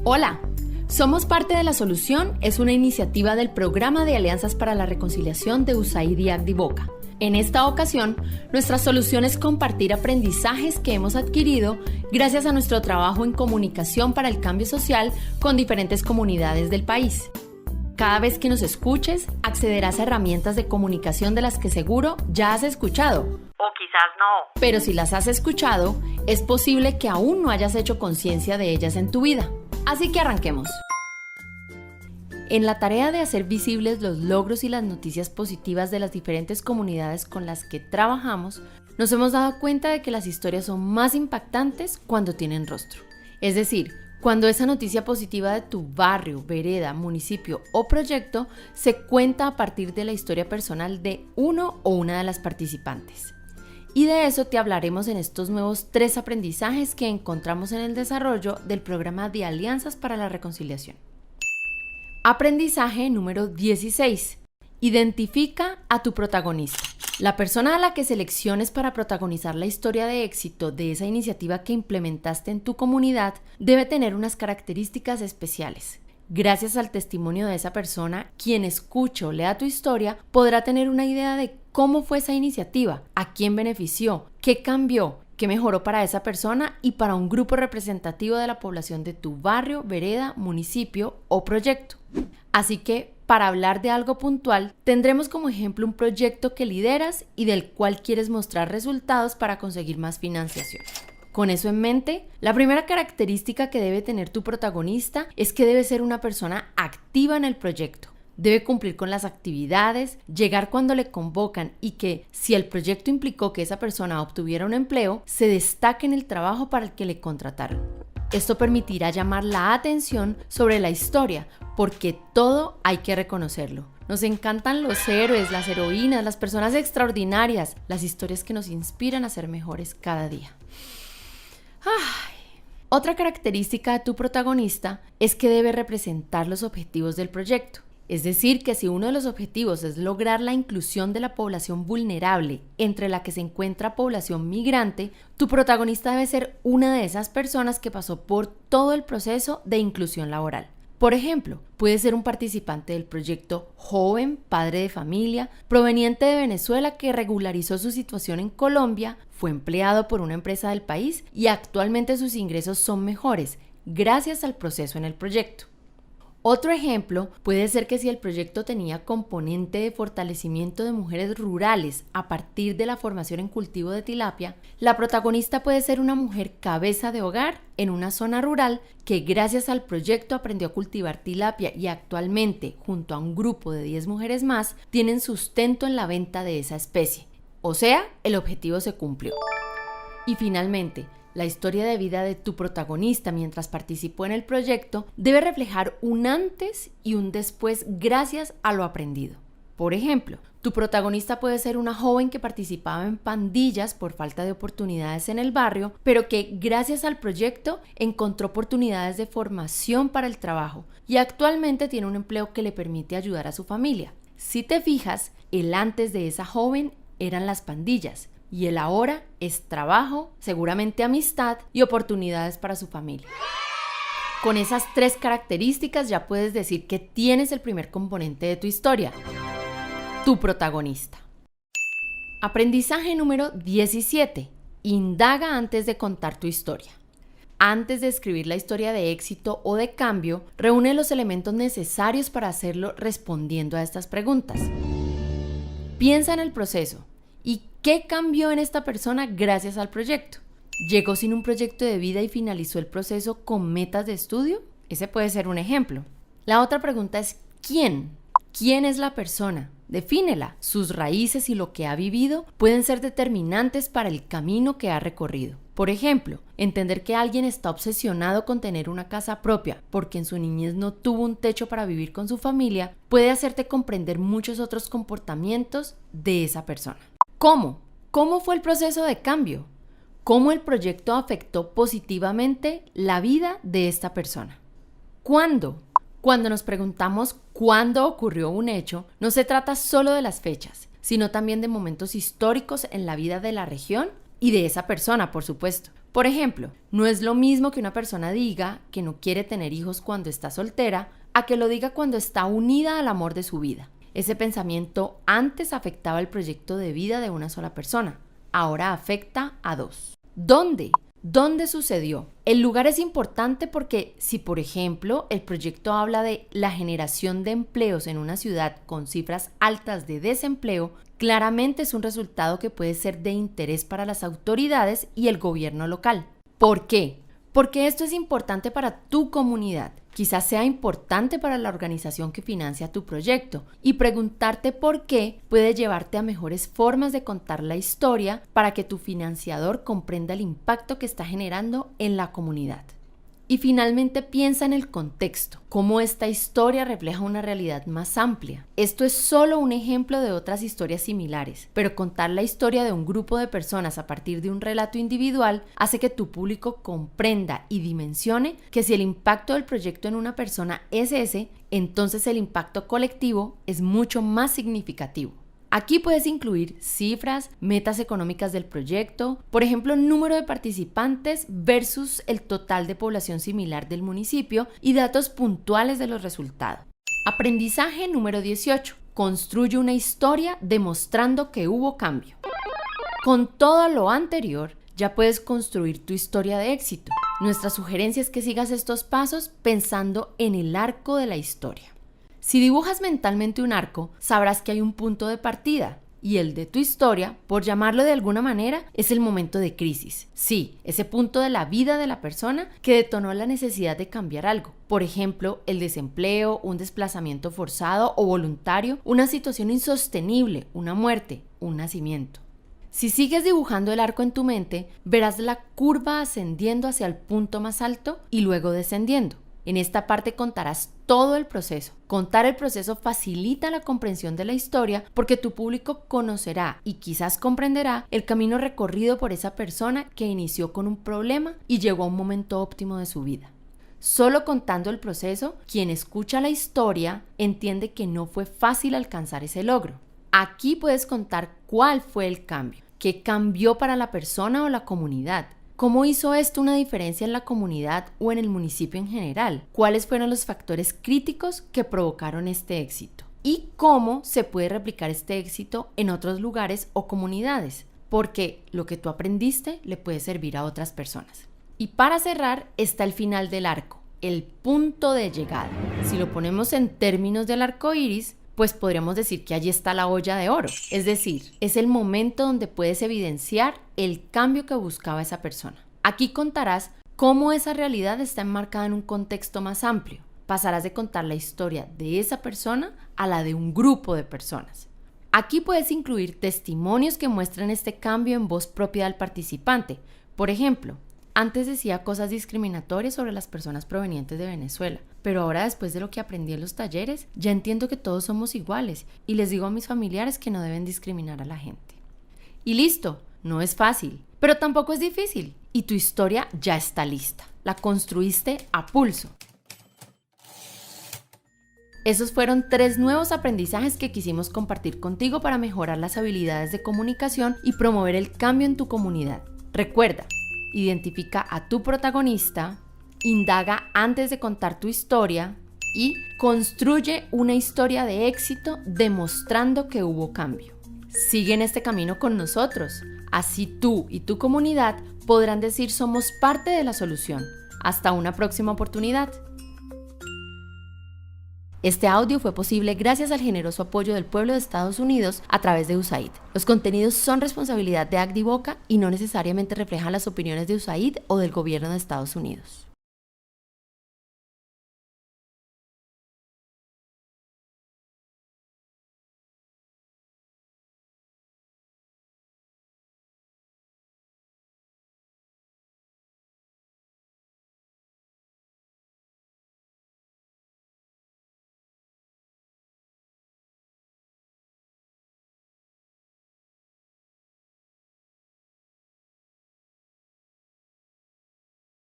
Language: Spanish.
Hola, Somos Parte de la Solución es una iniciativa del Programa de Alianzas para la Reconciliación de USAID y Acdivoca. En esta ocasión, nuestra solución es compartir aprendizajes que hemos adquirido gracias a nuestro trabajo en comunicación para el cambio social con diferentes comunidades del país. Cada vez que nos escuches, accederás a herramientas de comunicación de las que seguro ya has escuchado. O quizás no. Pero si las has escuchado, es posible que aún no hayas hecho conciencia de ellas en tu vida. Así que arranquemos. En la tarea de hacer visibles los logros y las noticias positivas de las diferentes comunidades con las que trabajamos, nos hemos dado cuenta de que las historias son más impactantes cuando tienen rostro. Es decir, cuando esa noticia positiva de tu barrio, vereda, municipio o proyecto se cuenta a partir de la historia personal de uno o una de las participantes. Y de eso te hablaremos en estos nuevos 3 aprendizajes que encontramos en el desarrollo del Programa de Alianzas para la Reconciliación. Aprendizaje número 16. Identifica a tu protagonista. La persona a la que selecciones para protagonizar la historia de éxito de esa iniciativa que implementaste en tu comunidad debe tener unas características especiales. Gracias al testimonio de esa persona, quien escuche o lea tu historia podrá tener una idea de cómo fue esa iniciativa, a quién benefició, qué cambió, qué mejoró para esa persona y para un grupo representativo de la población de tu barrio, vereda, municipio o proyecto. Así que, para hablar de algo puntual, tendremos como ejemplo un proyecto que lideras y del cual quieres mostrar resultados para conseguir más financiación. Con eso en mente, la primera característica que debe tener tu protagonista es que debe ser una persona activa en el proyecto. Debe cumplir con las actividades, llegar cuando le convocan y que, si el proyecto implicó que esa persona obtuviera un empleo, se destaque en el trabajo para el que le contrataron. Esto permitirá llamar la atención sobre la historia, porque todo hay que reconocerlo. Nos encantan los héroes, las heroínas, las personas extraordinarias, las historias que nos inspiran a ser mejores cada día. Otra característica de tu protagonista es que debe representar los objetivos del proyecto. Es decir, que si uno de los objetivos es lograr la inclusión de la población vulnerable, entre la que se encuentra población migrante, tu protagonista debe ser una de esas personas que pasó por todo el proceso de inclusión laboral. Por ejemplo, puede ser un participante del proyecto joven, padre de familia, proveniente de Venezuela que regularizó su situación en Colombia, fue empleado por una empresa del país y actualmente sus ingresos son mejores gracias al proceso en el proyecto. Otro ejemplo puede ser que si el proyecto tenía componente de fortalecimiento de mujeres rurales a partir de la formación en cultivo de tilapia, la protagonista puede ser una mujer cabeza de hogar en una zona rural que gracias al proyecto aprendió a cultivar tilapia y actualmente, junto a un grupo de 10 mujeres más, tienen sustento en la venta de esa especie. O sea, el objetivo se cumplió. Y finalmente, la historia de vida de tu protagonista mientras participó en el proyecto debe reflejar un antes y un después gracias a lo aprendido. Por ejemplo, tu protagonista puede ser una joven que participaba en pandillas por falta de oportunidades en el barrio, pero que gracias al proyecto encontró oportunidades de formación para el trabajo y actualmente tiene un empleo que le permite ayudar a su familia. Si te fijas, el antes de esa joven eran las pandillas. Y el ahora es trabajo, seguramente amistad y oportunidades para su familia. Con esas 3 características ya puedes decir que tienes el primer componente de tu historia, tu protagonista. Aprendizaje número 17. Indaga antes de contar tu historia. Antes de escribir la historia de éxito o de cambio, reúne los elementos necesarios para hacerlo respondiendo a estas preguntas. Piensa en el proceso. ¿Y qué cambió en esta persona gracias al proyecto? ¿Llegó sin un proyecto de vida y finalizó el proceso con metas de estudio? Ese puede ser un ejemplo. La otra pregunta es ¿quién? ¿Quién es la persona? Defínela. Sus raíces y lo que ha vivido pueden ser determinantes para el camino que ha recorrido. Por ejemplo, entender que alguien está obsesionado con tener una casa propia porque en su niñez no tuvo un techo para vivir con su familia puede hacerte comprender muchos otros comportamientos de esa persona. ¿Cómo? ¿Cómo fue el proceso de cambio? ¿Cómo el proyecto afectó positivamente la vida de esta persona? ¿Cuándo? Cuando nos preguntamos cuándo ocurrió un hecho, no se trata solo de las fechas, sino también de momentos históricos en la vida de la región y de esa persona, por supuesto. Por ejemplo, no es lo mismo que una persona diga que no quiere tener hijos cuando está soltera, a que lo diga cuando está unida al amor de su vida. Ese pensamiento antes afectaba el proyecto de vida de una sola persona, ahora afecta a dos. ¿Dónde? ¿Dónde sucedió? El lugar es importante porque si, por ejemplo, el proyecto habla de la generación de empleos en una ciudad con cifras altas de desempleo, claramente es un resultado que puede ser de interés para las autoridades y el gobierno local. ¿Por qué? Porque esto es importante para tu comunidad. Quizás sea importante para la organización que financia tu proyecto, y preguntarte por qué puede llevarte a mejores formas de contar la historia para que tu financiador comprenda el impacto que está generando en la comunidad. Y finalmente piensa en el contexto, cómo esta historia refleja una realidad más amplia. Esto es solo un ejemplo de otras historias similares, pero contar la historia de un grupo de personas a partir de un relato individual hace que tu público comprenda y dimensione que si el impacto del proyecto en una persona es ese, entonces el impacto colectivo es mucho más significativo. Aquí puedes incluir cifras, metas económicas del proyecto, por ejemplo, número de participantes versus el total de población similar del municipio y datos puntuales de los resultados. Aprendizaje número 18. Construye una historia demostrando que hubo cambio. Con todo lo anterior, ya puedes construir tu historia de éxito. Nuestra sugerencia es que sigas estos pasos pensando en el arco de la historia. Si dibujas mentalmente un arco, sabrás que hay un punto de partida y el de tu historia, por llamarlo de alguna manera, es el momento de crisis. Sí, ese punto de la vida de la persona que detonó la necesidad de cambiar algo. Por ejemplo, el desempleo, un desplazamiento forzado o voluntario, una situación insostenible, una muerte, un nacimiento. Si sigues dibujando el arco en tu mente, verás la curva ascendiendo hacia el punto más alto y luego descendiendo. En esta parte contarás todo el proceso. Contar el proceso facilita la comprensión de la historia porque tu público conocerá y quizás comprenderá el camino recorrido por esa persona que inició con un problema y llegó a un momento óptimo de su vida. Solo contando el proceso, quien escucha la historia entiende que no fue fácil alcanzar ese logro. Aquí puedes contar cuál fue el cambio, qué cambió para la persona o la comunidad. ¿Cómo hizo esto una diferencia en la comunidad o en el municipio en general? ¿Cuáles fueron los factores críticos que provocaron este éxito? ¿Y cómo se puede replicar este éxito en otros lugares o comunidades? Porque lo que tú aprendiste le puede servir a otras personas. Y para cerrar está el final del arco, el punto de llegada. Si lo ponemos en términos del arco iris, pues podríamos decir que allí está la olla de oro. Es decir, es el momento donde puedes evidenciar el cambio que buscaba esa persona. Aquí contarás cómo esa realidad está enmarcada en un contexto más amplio. Pasarás de contar la historia de esa persona a la de un grupo de personas. Aquí puedes incluir testimonios que muestren este cambio en voz propia del participante. Por ejemplo, antes decía cosas discriminatorias sobre las personas provenientes de Venezuela, pero ahora después de lo que aprendí en los talleres, ya entiendo que todos somos iguales y les digo a mis familiares que no deben discriminar a la gente. Y listo, no es fácil, pero tampoco es difícil y tu historia ya está lista. La construiste a pulso. Esos fueron 3 nuevos aprendizajes que quisimos compartir contigo para mejorar las habilidades de comunicación y promover el cambio en tu comunidad. Recuerda, identifica a tu protagonista, indaga antes de contar tu historia y construye una historia de éxito demostrando que hubo cambio. Sigue en este camino con nosotros, así tú y tu comunidad podrán decir somos parte de la solución. Hasta una próxima oportunidad. Este audio fue posible gracias al generoso apoyo del pueblo de Estados Unidos a través de USAID. Los contenidos son responsabilidad de ACDIVOCA y no necesariamente reflejan las opiniones de USAID o del gobierno de Estados Unidos.